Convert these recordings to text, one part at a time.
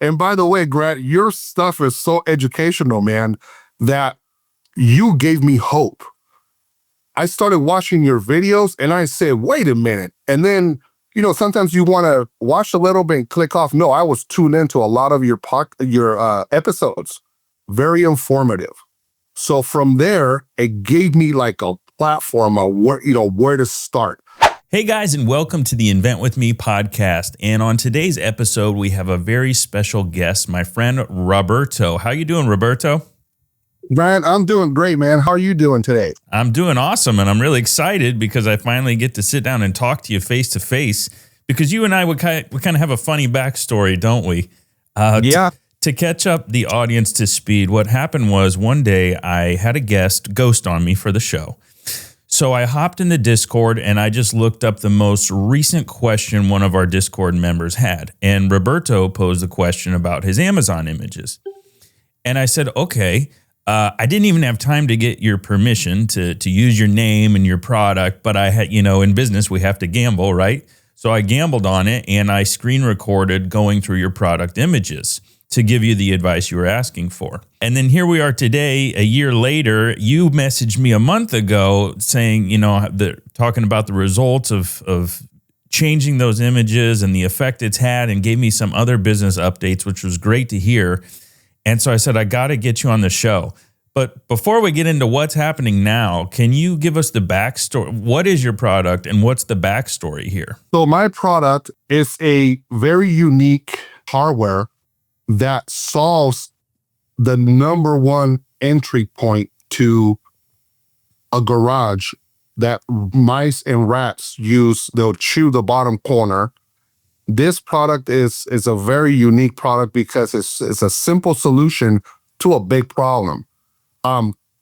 And by the way, Grant, your stuff is so educational, man, that you gave me hope. I started watching your videos and I said, wait a minute. And then, sometimes you want to watch a little bit and click off. No, I was tuned into a lot of your episodes. Very informative. So from there, it gave me like a platform of where to start. Hey guys, and welcome to the Invent With Me podcast. And on today's episode, we have a very special guest, my friend Roberto. How you doing, Roberto? Brian, I'm doing great, man. How are you doing today? I'm doing awesome, and I'm really excited because I finally get to sit down and talk to you face to face. Because you and I we kind of have a funny backstory, don't we? Yeah. To catch up the audience to speed, what happened was one day I had a guest ghost on me for the show. So I hopped in the Discord and I just looked up the most recent question one of our Discord members had. And Roberto posed a question about his Amazon images. And I said, okay, I didn't even have time to get your permission to use your name and your product, but I had, in business, we have to gamble, right? So I gambled on it and I screen recorded going through your product images to give you the advice you were asking for. And then here we are today, a year later. You messaged me a month ago saying, talking about the results of changing those images and the effect it's had, and gave me some other business updates, which was great to hear. And so I said, I got to get you on the show. But before we get into what's happening now, can you give us the backstory? What is your product and what's the backstory here? So my product is a very unique hardware that solves the number one entry point to a garage that mice and rats use. They'll chew the bottom corner. This product is a very unique product because it's a simple solution to a big problem.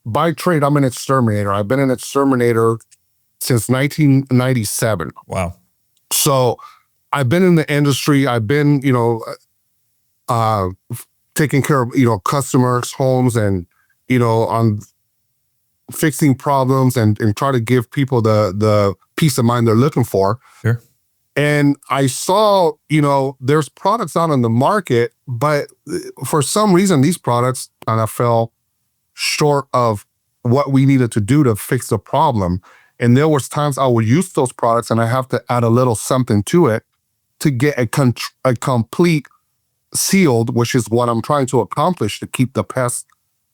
By trade, I'm an exterminator. I've been an exterminator since 1997. Wow. So I've been in the industry. I've been, taking care of, customers' homes and, on fixing problems and try to give people the peace of mind they're looking for. Sure. And I saw, there's products out on the market, but for some reason, these products kind of fell short of what we needed to do to fix the problem. And there was times I would use those products and I have to add a little something to it to get a complete sealed, which is what I'm trying to accomplish to keep the pests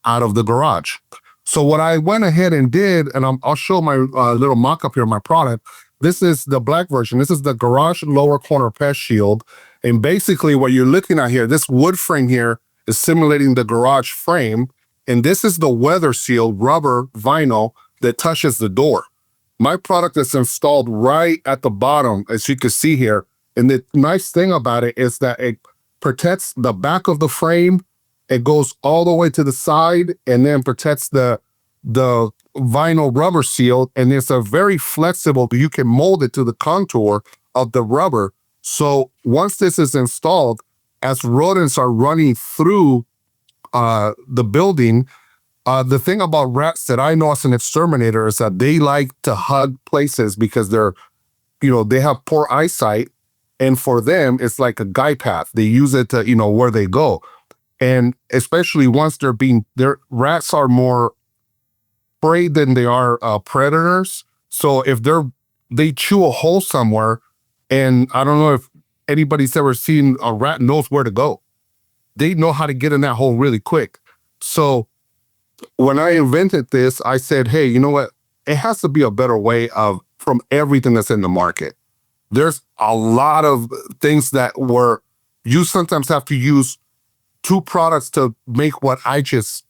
out of the garage. So what I went ahead and did, and I'll show my little mock-up here of my product. This is the black version. This is the garage lower corner pest shield. And basically what you're looking at here, this wood frame here is simulating the garage frame. And this is the weather sealed rubber vinyl that touches the door. My product is installed right at the bottom, as you can see here. And the nice thing about it is that it protects the back of the frame. It goes all the way to the side and then protects the vinyl rubber seal. And it's a very flexible, you can mold it to the contour of the rubber. So once this is installed, as rodents are running through the building, the thing about rats that I know as an exterminator is that they like to hug places because they have poor eyesight. And for them, it's like a guide path. They use it to, where they go. And especially once their rats are more prey than they are predators. So if they chew a hole somewhere, and I don't know if anybody's ever seen a rat knows where to go. They know how to get in that hole really quick. So when I invented this, I said, hey, you know what? It has to be a better way from everything that's in the market. There's a lot of things you sometimes have to use two products to make what I just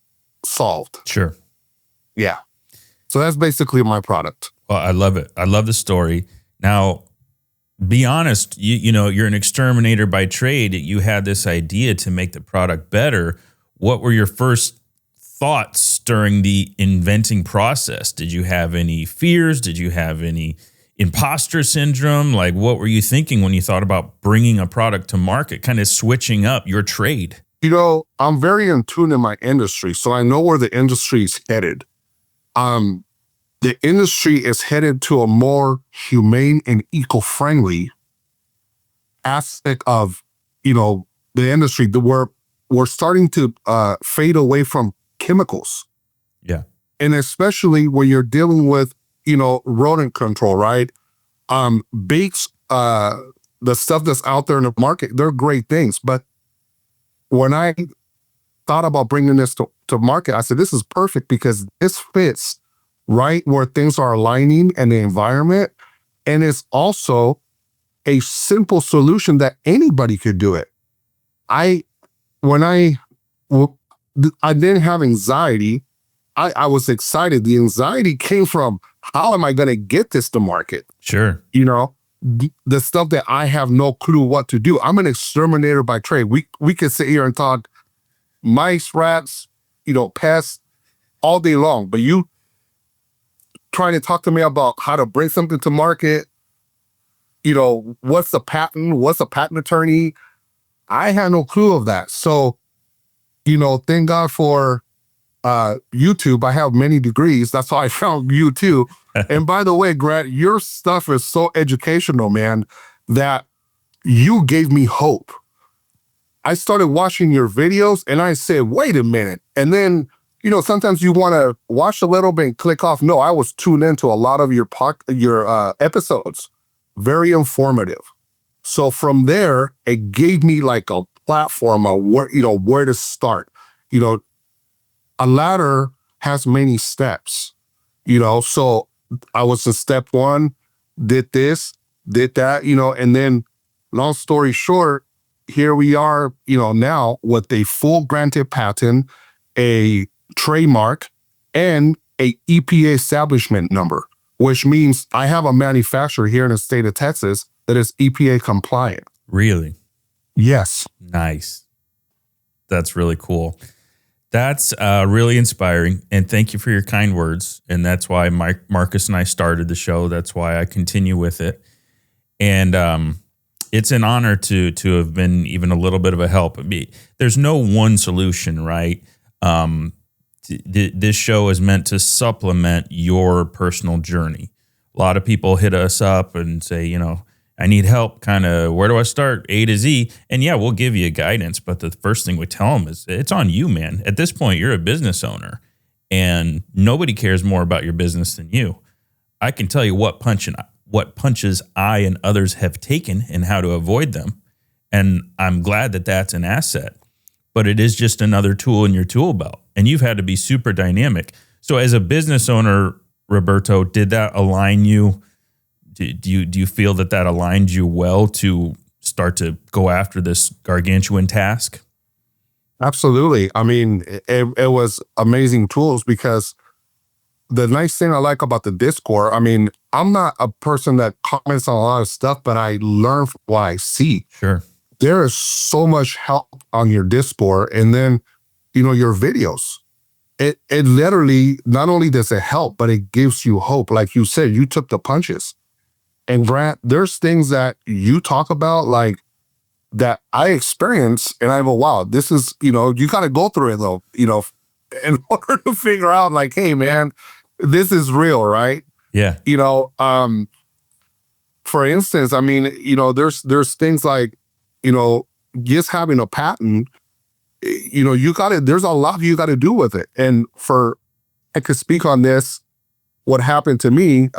solved. Sure. Yeah. So that's basically my product. Well, I love it. I love the story. Now, be honest, you're an exterminator by trade. You had this idea to make the product better. What were your first thoughts during the inventing process? Did you have any fears? Did you have any imposter syndrome? Like, what were you thinking when you thought about bringing a product to market, kind of switching up your trade? I'm very in tune in my industry, so I know where the industry is headed. The industry is headed to a more humane and eco-friendly aspect of, the industry, we're starting to fade away from chemicals. Yeah. And especially when you're dealing with, rodent control, right? Baits, the stuff that's out there in the market, they're great things. But when I thought about bringing this to market, I said, this is perfect because this fits right where things are aligning and the environment. And it's also a simple solution that anybody could do it. I didn't have anxiety. I was excited. The anxiety came from, how am I going to get this to market? Sure. The stuff that I have no clue what to do. I'm an exterminator by trade. We could sit here and talk mice, rats, pests all day long. But you trying to talk to me about how to bring something to market, what's the patent? What's a patent attorney? I had no clue of that. So, thank God for YouTube. I have many degrees. That's how I found you too. And by the way, Grant, your stuff is so educational, man, that you gave me hope. I started watching your videos and I said, wait a minute. And then, sometimes you want to watch a little bit and click off. No, I was tuned into a lot of your episodes. Very informative. So from there, it gave me like a platform of where to start. A ladder has many steps, so I was in step one, did this, did that, and then long story short, here we are, now with a full granted patent, a trademark, and a EPA establishment number, which means I have a manufacturer here in the state of Texas that is EPA compliant. Really? Yes. Nice. That's really cool. That's really inspiring. And thank you for your kind words. And that's why Marcus and I started the show. That's why I continue with it. And it's an honor to have been even a little bit of a help. There's no one solution, right? This show is meant to supplement your personal journey. A lot of people hit us up and say, I need help, kind of, where do I start? A to Z. And yeah, we'll give you guidance. But the first thing we tell them is it's on you, man. At this point, you're a business owner and nobody cares more about your business than you. I can tell you what punches I and others have taken and how to avoid them. And I'm glad that that's an asset, but it is just another tool in your tool belt. And you've had to be super dynamic. So as a business owner, Roberto, did that align you? Do you feel that aligned you well to start to go after this gargantuan task? Absolutely. I mean, it was amazing tools because the nice thing I like about the Discord, I mean, I'm not a person that comments on a lot of stuff, but I learn from what I see. Sure. There is so much help on your Discord, and then, your videos. It literally, not only does it help, but it gives you hope. Like you said, you took the punches. And Grant, there's things that you talk about like that I experience and I go, wow, this is, you got to go through it though, in order to figure out like, hey man, this is real, right? Yeah. For instance, I mean, there's things like, just having a patent, there's a lot you got to do with it. And I could speak on this, what happened to me,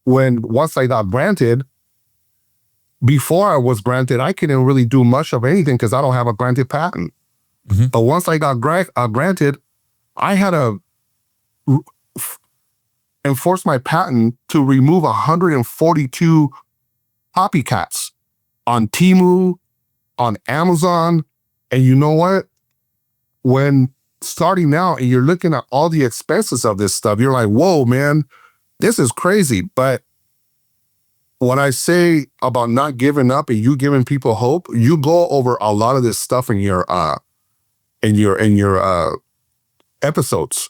once I got granted, before I was granted, I couldn't really do much of anything because I don't have a granted patent. Mm-hmm. But once I got granted, I had to enforce my patent to remove 142 copycats on Temu, on Amazon. And you know what? When starting out and you're looking at all the expenses of this stuff, you're like, whoa, man, this is crazy. But when I say about not giving up and you giving people hope, you go over a lot of this stuff in your episodes,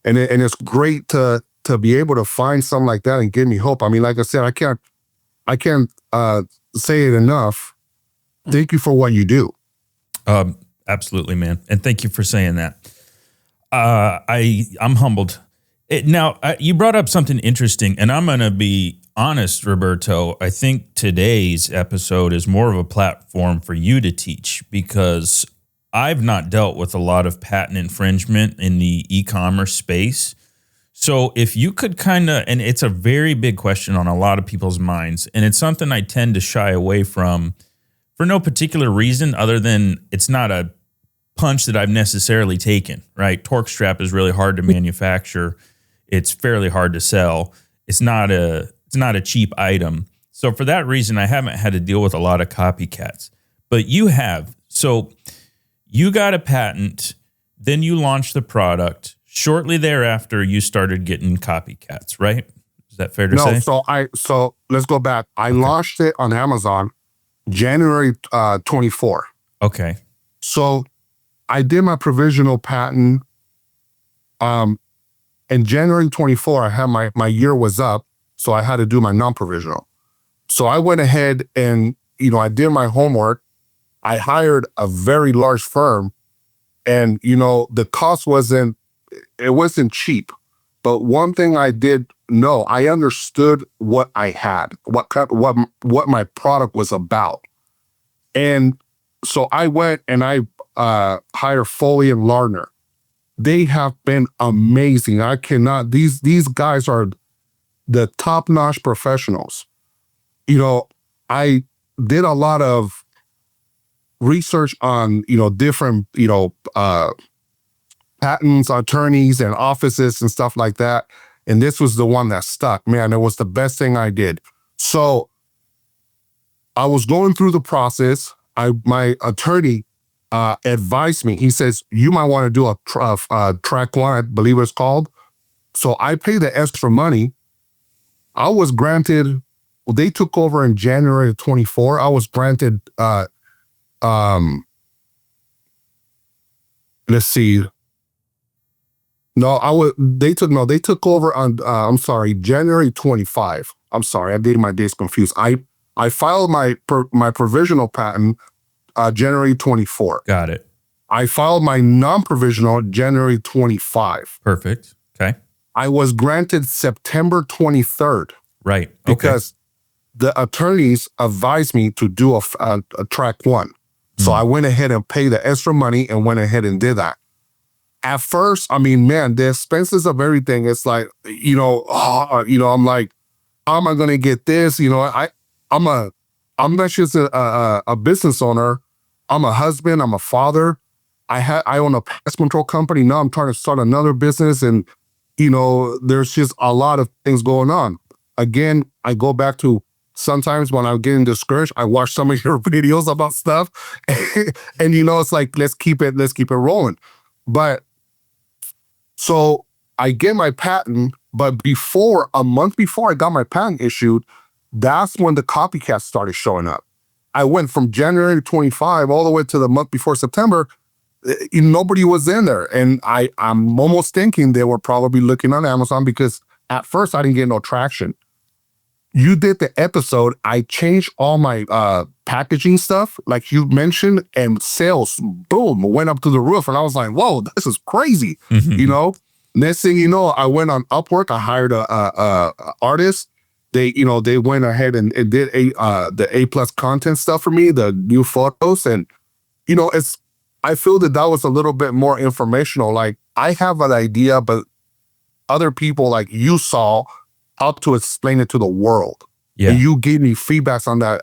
and it's great to be able to find something like that and give me hope. I mean, like I said, I can't say it enough. Thank you for what you do. Absolutely, man, and thank you for saying that. I'm humbled. Now, you brought up something interesting, and I'm going to be honest, Roberto, I think today's episode is more of a platform for you to teach, because I've not dealt with a lot of patent infringement in the e-commerce space. So if you could and it's a very big question on a lot of people's minds, and it's something I tend to shy away from for no particular reason other than it's not a punch that I've necessarily taken, right? Torque strap is really hard to manufacture. It's fairly hard to sell. It's not a cheap item. So for that reason, I haven't had to deal with a lot of copycats. But you have. So you got a patent, then you launched the product. Shortly thereafter, you started getting copycats, right? Is that fair to say? So let's go back. I launched it on Amazon January 24. Okay. So I did my provisional patent. In January 24, I had my year was up, so I had to do my non-provisional. So I went ahead and, I did my homework. I hired a very large firm, and, the cost wasn't cheap. But one thing I did know, I understood what I had, what my product was about. And so I went and I hired Foley and Lardner. They have been amazing. These guys are the top-notch professionals. I did a lot of research on, different, patents, attorneys, and offices and stuff like that. And this was the one that stuck. Man, it was the best thing I did. So I was going through the process. My attorney advised me. He says, you might want to do a track one, I believe it's called. So I paid the extra money. I was granted, they took over in January of 24. I was granted, let's see. They took over on, January 25. I'm sorry, I did my days confused. I filed my provisional patent January 24. Got it. I filed my non-provisional January 25. Perfect. Okay. I was granted September 23rd. Right. Okay. Because the attorneys advised me to do a track one. So I went ahead and paid the extra money and went ahead and did that. At first, the expenses of everything, it's like, I'm like, how am I going to get this? I'm not just a business owner. I'm a husband. I'm a father. I own a pest control company. Now I'm trying to start another business, and there's just a lot of things going on. Again, I go back to sometimes when I'm getting discouraged, I watch some of your videos about stuff, and it's like let's keep it rolling. But so I get my patent, but a month before I got my patent issued, that's when the copycats started showing up. I went from January 25 all the way to the month before September. Nobody was in there. And I'm almost thinking they were probably looking on Amazon, because at first I didn't get no traction. You did the episode. I changed all my packaging stuff, like you mentioned, and sales, boom, went up to the roof. And I was like, whoa, this is crazy. Next thing you know, I went on Upwork. I hired a artist. They went ahead and did the A+ content stuff for me, the new photos. And, I feel that was a little bit more informational. Like, I have an idea, but other people like you saw how to explain it to the world. Yeah. And you gave me feedbacks on that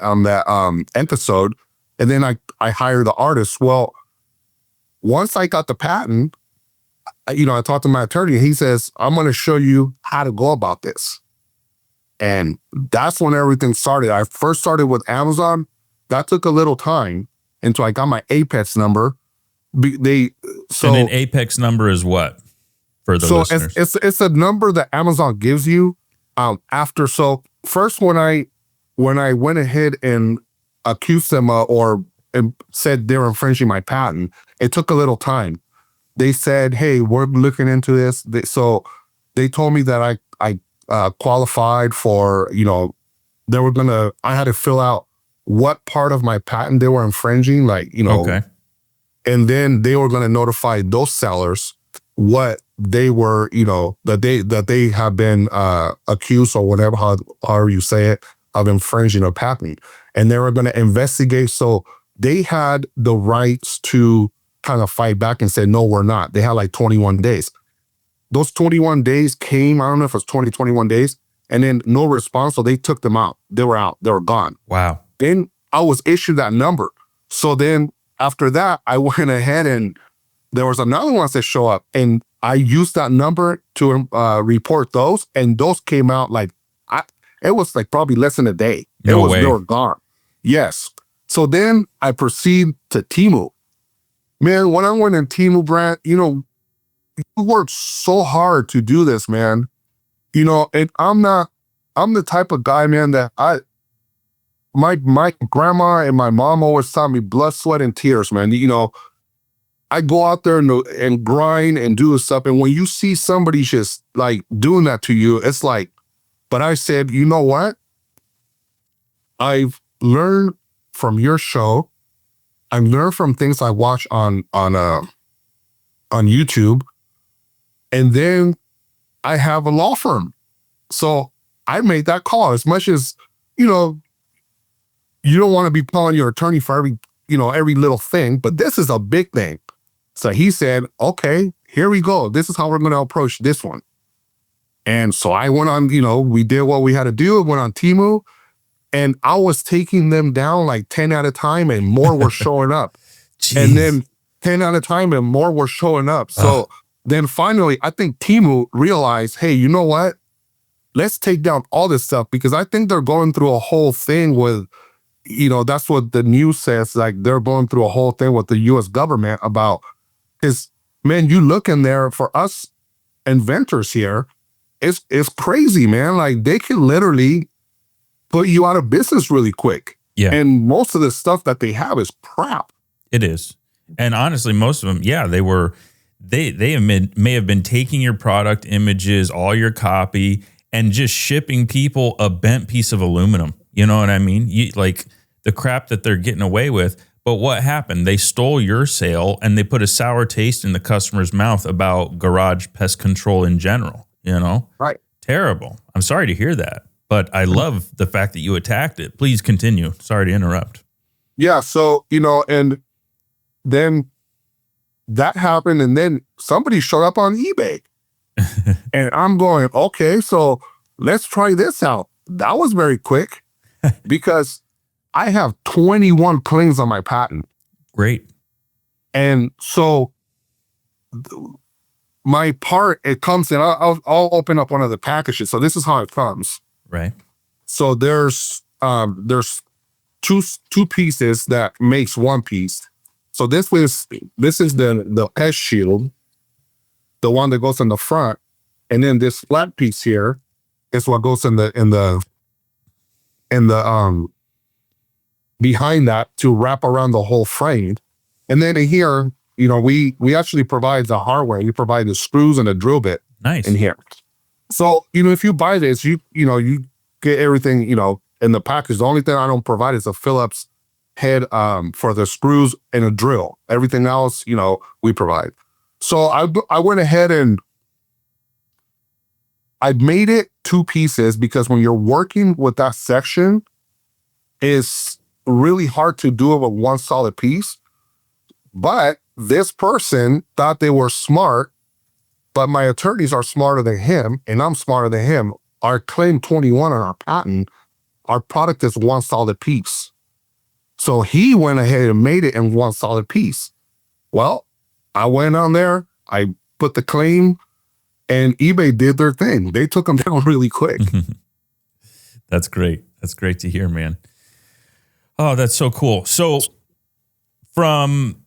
episode. And then I hired the artist. Well, once I got the patent, I talked to my attorney. He says, I'm going to show you how to go about this. And that's when everything started. I first started with Amazon. That took a little time until I got my Apex number. And an Apex number is what for the listeners? It's a number that Amazon gives you after. So first, when I went ahead and accused them and said they were infringing my patent, it took a little time. They said, "Hey, we're looking into this." So they told me that I qualified for, I had to fill out what part of my patent they were infringing, okay. And then they were going to notify those sellers what they were, that they have been accused or whatever, however you say it, of infringing a patent. And they were going to investigate. So they had the rights to kind of fight back and say, no, we're not. They had like 21 days. Those 21 days came, I don't know if it's 21 days, and then no response. So they took them out. They were out. They were gone. Wow. Then I was issued that number. So then after that, I went ahead and there was another one that show up, and I used that number to report those, and those came out like, it was like probably less than a day. No way. They were gone. Yes. So then I proceed to Temu. Man, when I went in Temu, Brad, you worked so hard to do this, man. And I'm the type of guy, man, that my grandma and my mom always taught me blood, sweat, and tears, man. I go out there and grind and do stuff. And when you see somebody just like doing that to you, it's like, but I said, you know what? I've learned from your show. I learned from things I watch on YouTube. And then I have a law firm. So I made that call. As much as, you don't want to be calling your attorney for every little thing, but this is a big thing. So he said, okay, here we go. This is how we're going to approach this one. And so I went on, we did what we had to do. Went on Temu, and I was taking them down like 10 at a time, and more were showing up. And then 10 at a time, and more were showing up. So then finally, I think Temu realized, hey, you know what? Let's take down all this stuff, because I think they're going through a whole thing with, that's what the news says. Like they're going through a whole thing with the U.S. government about, because, man, you look in there for us inventors here, it's crazy, man. Like they can literally put you out of business really quick. Yeah. And most of the stuff that they have is crap. It is. And honestly, most of them, yeah, may have been taking your product images, all your copy, and just shipping people a bent piece of aluminum. You know what I mean? Like the crap that they're getting away with. But what happened? They stole your sale, and they put a sour taste in the customer's mouth about garage pest control in general, Right. Terrible. I'm sorry to hear that, but I love the fact that you attacked it. Please continue. Sorry to interrupt. Yeah. So, and then that happened, and then somebody showed up on eBay. And I'm going, okay, so let's try this out. That was very quick because I have 21 claims on my patent. Great. And so my part, it comes in, I'll open up one of the packages. So this is how it comes. Right. So there's two pieces that makes one piece. So this is the pest shield, the one that goes in the front, and then this flat piece here is what goes in the behind that to wrap around the whole frame. And then in here, we actually provide the hardware. We provide the screws and the drill bit. Nice. In here. So, if you buy this, you get everything, in the package. The only thing I don't provide is a Phillips head for the screws and a drill. Everything else, we provide. So I went ahead and I made it two pieces, because when you're working with that section, it's really hard to do it with one solid piece. But this person thought they were smart, but my attorneys are smarter than him, and I'm smarter than him. Our claim 21 on our patent, our product is one solid piece. So he went ahead and made it in one solid piece. Well, I went on there, I put the claim, and eBay did their thing. They took them down really quick. That's great. That's great to hear, man. Oh, that's so cool. So from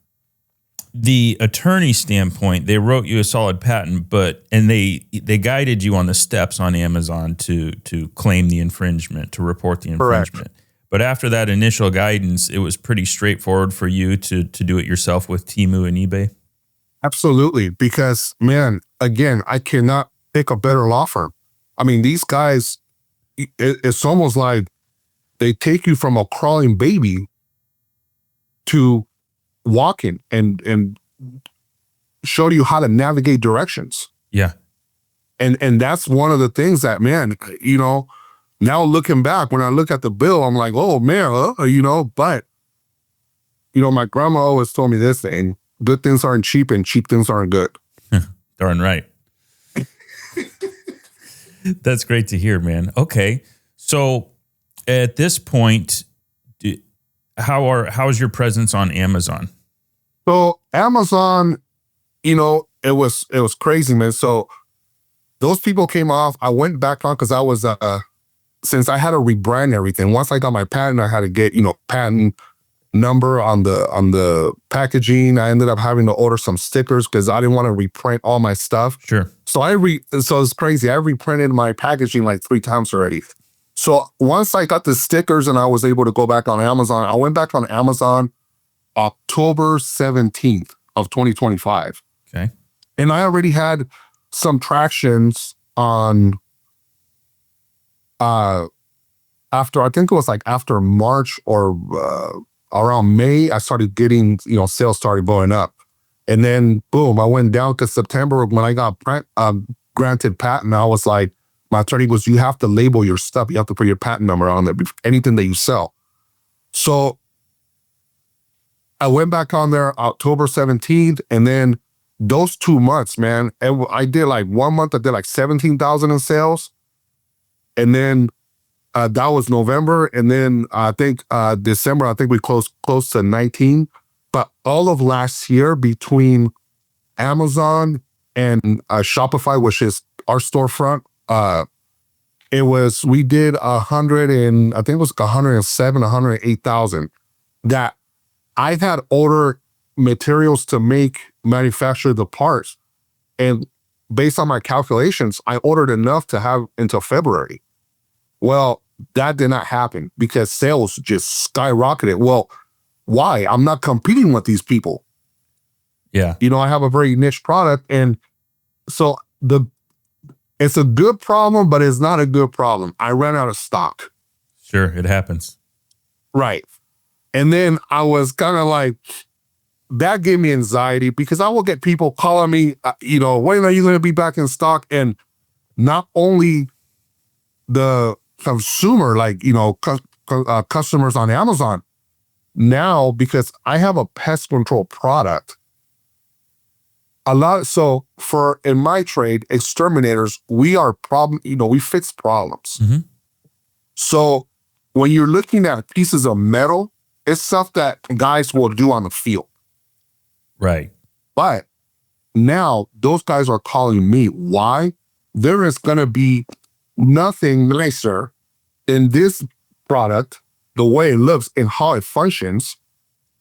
the attorney standpoint, they wrote you a solid patent, and they guided you on the steps on Amazon to claim the infringement, to report the infringement. Correct. But after that initial guidance, it was pretty straightforward for you to do it yourself with Temu and eBay? Absolutely. Because, man, again, I cannot pick a better law firm. I mean, these guys, it's almost like they take you from a crawling baby to walking and show you how to navigate directions. Yeah. And that's one of the things that, man, now looking back, when I look at the bill, I'm like, oh man, but my grandma always told me this thing: good things aren't cheap, and cheap things aren't good. Darn right. That's great to hear, man. Okay, so at this point, how is your presence on Amazon? So Amazon, it was crazy, man. So those people came off. I went back on because I was since I had to rebrand everything. Once I got my patent, I had to get patent number on the packaging. I ended up having to order some stickers because I didn't want to reprint all my stuff. Sure. So so it's crazy. I reprinted my packaging like 3 times already. So once I got the stickers and I was able to go back on Amazon, I went back on Amazon October 17th of 2025. Okay. And I already had some tractions on after, I think it was like after March or around May, I started getting, sales started going up. And then boom, I went down to September when I got granted patent. I was like, my attorney goes, you have to label your stuff. You have to put your patent number on it, anything that you sell. So I went back on there October 17th. And then those 2 months, man, I did like 1 month, I did like 17,000 in sales. And then that was November. And then I think December, I think we closed close to 19. But all of last year between Amazon and Shopify, which is our storefront, we did 100 and I think it was 107, 108,000 that I had ordered materials to manufacture the parts. And based on my calculations, I ordered enough to have until February. Well, that did not happen because sales just skyrocketed. Well, why? I'm not competing with these people. Yeah. I have a very niche product. And so it's a good problem, but it's not a good problem. I ran out of stock. Sure, it happens. Right. And then I was kind of like, that gave me anxiety because I will get people calling me, when are you going to be back in stock? And not only the consumer, customers on Amazon, now because I have a pest control product. In my trade, exterminators, we are we fix problems. Mm-hmm. So when you're looking at pieces of metal, it's stuff that guys will do on the field. Right. But now those guys are calling me. Why? There is going to be nothing nicer than this product, the way it looks and how it functions,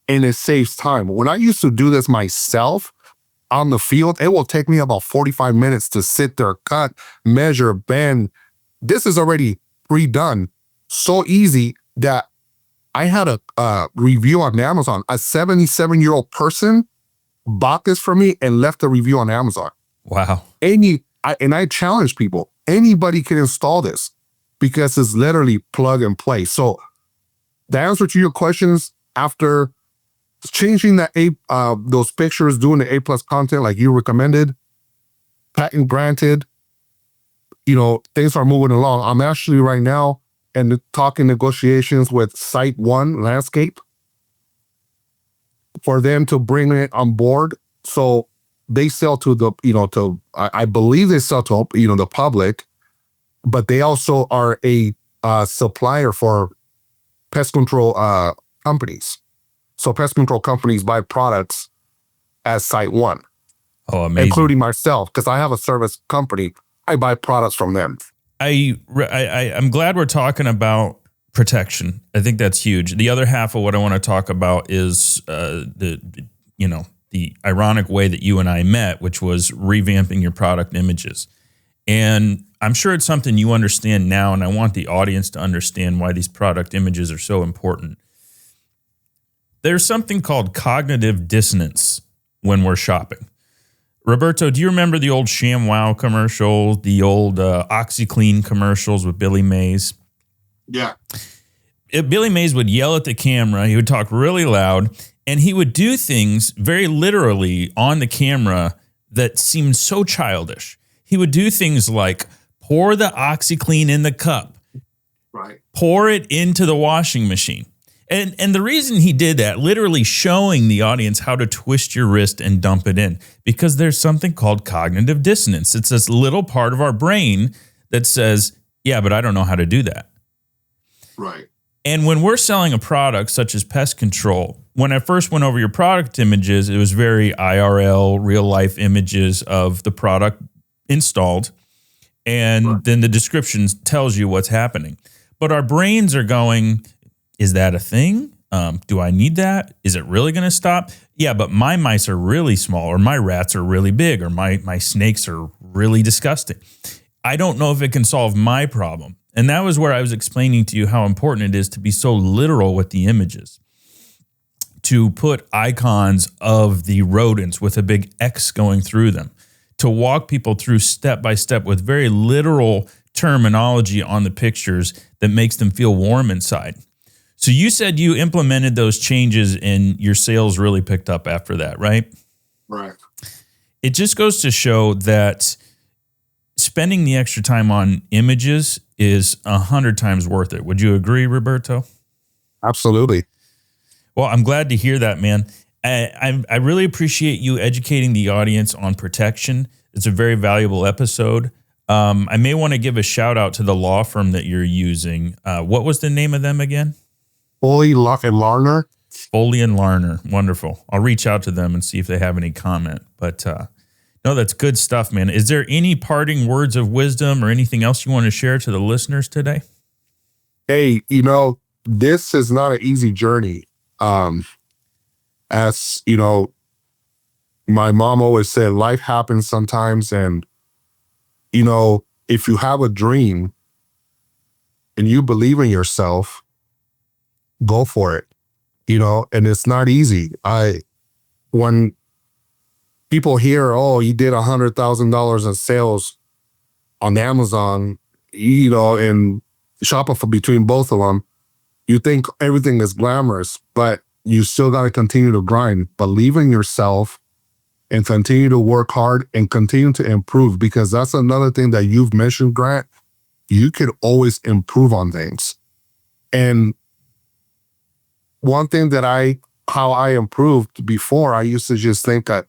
and it saves time. When I used to do this myself on the field, it will take me about 45 minutes to sit there, cut, measure, bend. This is already pre-done. So easy that I had a review on Amazon. A 77-year-old person bought this for me and left a review on Amazon. Wow. I challenge people, anybody can install this because it's literally plug and play. So the answer to your questions, after changing those pictures, doing the A+ content like you recommended, patent granted, things are moving along. I'm actually right now talking negotiations with Site One Landscape for them to bring it on board. So they sell to the, I believe they sell to, the public, but they also are a supplier for pest control companies. So pest control companies buy products as Site One. Oh, amazing. Including myself, because I have a service company. I buy products from them. I'm glad we're talking about protection. I think that's huge. The other half of what I want to talk about is the ironic way that you and I met, which was revamping your product images. And I'm sure it's something you understand now, and I want the audience to understand why these product images are so important. There's something called cognitive dissonance when we're shopping. Roberto, do you remember the old ShamWow commercials, the old OxyClean commercials with Billy Mays? Yeah. Billy Mays would yell at the camera. He would talk really loud, and he would do things very literally on the camera that seemed so childish. He would do things like pour the OxyClean in the cup, Right. pour it into the washing machine. And the reason he did that, literally showing the audience how to twist your wrist and dump it in, because there's something called cognitive dissonance. It's this little part of our brain that says, yeah, but I don't know how to do that. Right. And when we're selling a product such as pest control, when I first went over your product images, it was very IRL, real life images of the product installed. And then the description tells you what's happening. But our brains are going, is that a thing? Do I need that? Is it really going to stop? Yeah, but my mice are really small, or my rats are really big, or my snakes are really disgusting. I don't know if it can solve my problem. And that was where I was explaining to you how important it is to be so literal with the images, to put icons of the rodents with a big X going through them, to walk people through step by step with very literal terminology on the pictures that makes them feel warm inside. So you said you implemented those changes and your sales really picked up after that, right? Right. It just goes to show that spending the extra time on images is 100 times worth it. Would you agree, Roberto? Absolutely. Well, I'm glad to hear that, man. I really appreciate you educating the audience on protection. It's a very valuable episode. I may want to give a shout out to the law firm that you're using. What was the name of them again? Foley, Luck, and Larner. Foley and Larner. Wonderful. I'll reach out to them and see if they have any comment. But no, that's good stuff, man. Is there any parting words of wisdom or anything else you want to share to the listeners today? Hey, this is not an easy journey. As you know, my mom always said, life happens sometimes. And, if you have a dream and you believe in yourself, go for it, and it's not easy. When people hear, oh, you did $100,000 in sales on Amazon, and Shopify between both of them, you think everything is glamorous, but you still got to continue to grind, believe in yourself, and continue to work hard and continue to improve, because that's another thing that you've mentioned, Grant. You could always improve on things. And one thing that how I improved before, I used to just think that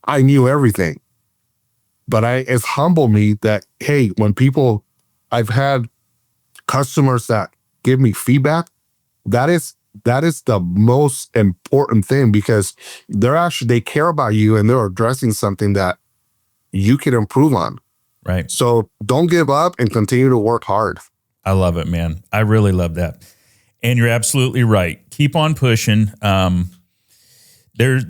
I knew everything. But it's humbled me that, hey, when I've had customers that give me feedback, that is the most important thing, because they care about you and they're addressing something that you can improve on. Right. So don't give up and continue to work hard. I love it, man. I really love that. And you're absolutely right. Keep on pushing. I like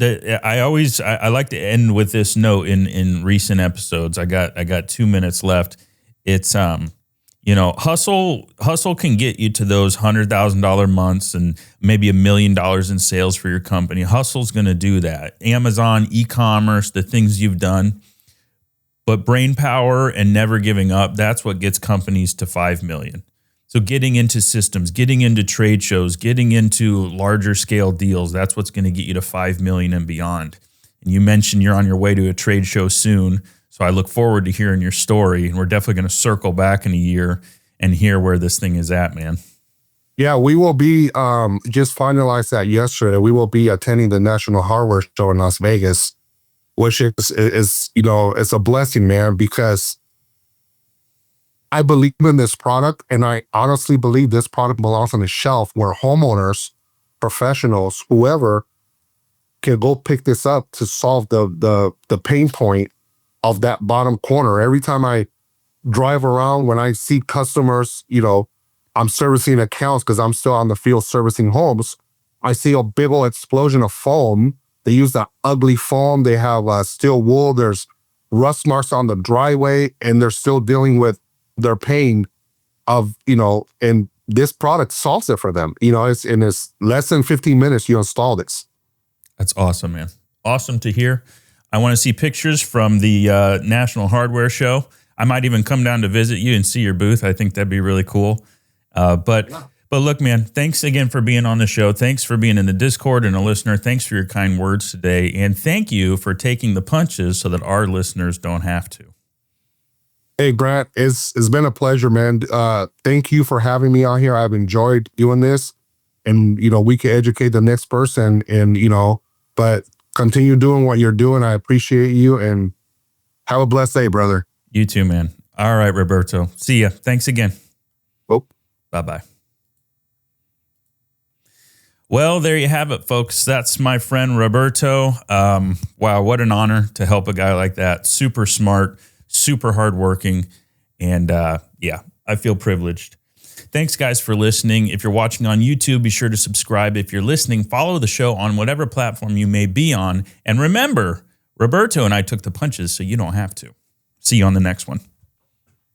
to end with this note in recent episodes. I got 2 minutes left. It's hustle can get you to those $100,000 months and maybe $1 million in sales for your company. Hustle's going to do that. Amazon, e-commerce, the things you've done. But brain power and never giving up, that's what gets companies to 5 million. So getting into systems, getting into trade shows, getting into larger scale deals, that's what's going to get you to 5 million and beyond. And you mentioned you're on your way to a trade show soon. So I look forward to hearing your story, and we're definitely going to circle back in a year and hear where this thing is at, man. Yeah, we will be, just finalized that yesterday. We will be attending the National Hardware Show in Las Vegas, which is it's a blessing, man, because I believe in this product, and I honestly believe this product belongs on the shelf where homeowners, professionals, whoever can go pick this up to solve the pain point of that bottom corner. Every time I drive around, when I see customers, I'm servicing accounts because I'm still on the field servicing homes. I see a big old explosion of foam. They use that ugly foam. They have steel wool. There's rust marks on the driveway, and they're still dealing with their pain of, and this product solves it for them. It's less than 15 minutes you install this. That's awesome, man. Awesome to hear. I want to see pictures from the National Hardware Show. I might even come down to visit you and see your booth. I think that'd be really cool. But look, man, thanks again for being on the show. Thanks for being in the Discord and a listener. Thanks for your kind words today. And thank you for taking the punches so that our listeners don't have to. Hey, Grant, it's been a pleasure, man. Thank you for having me on here. I've enjoyed doing this, and we can educate the next person, and but continue doing what you're doing. I appreciate you, and have a blessed day, brother. You too, man. All right, Roberto. See ya. Thanks again. Well, bye-bye. Well, there you have it, folks. That's my friend Roberto. Wow, what an honor to help a guy like that. Super smart, super hardworking, and yeah, I feel privileged. Thanks, guys, for listening. If you're watching on YouTube, be sure to subscribe. If you're listening, follow the show on whatever platform you may be on. And remember, Roberto and I took the punches, so you don't have to. See you on the next one.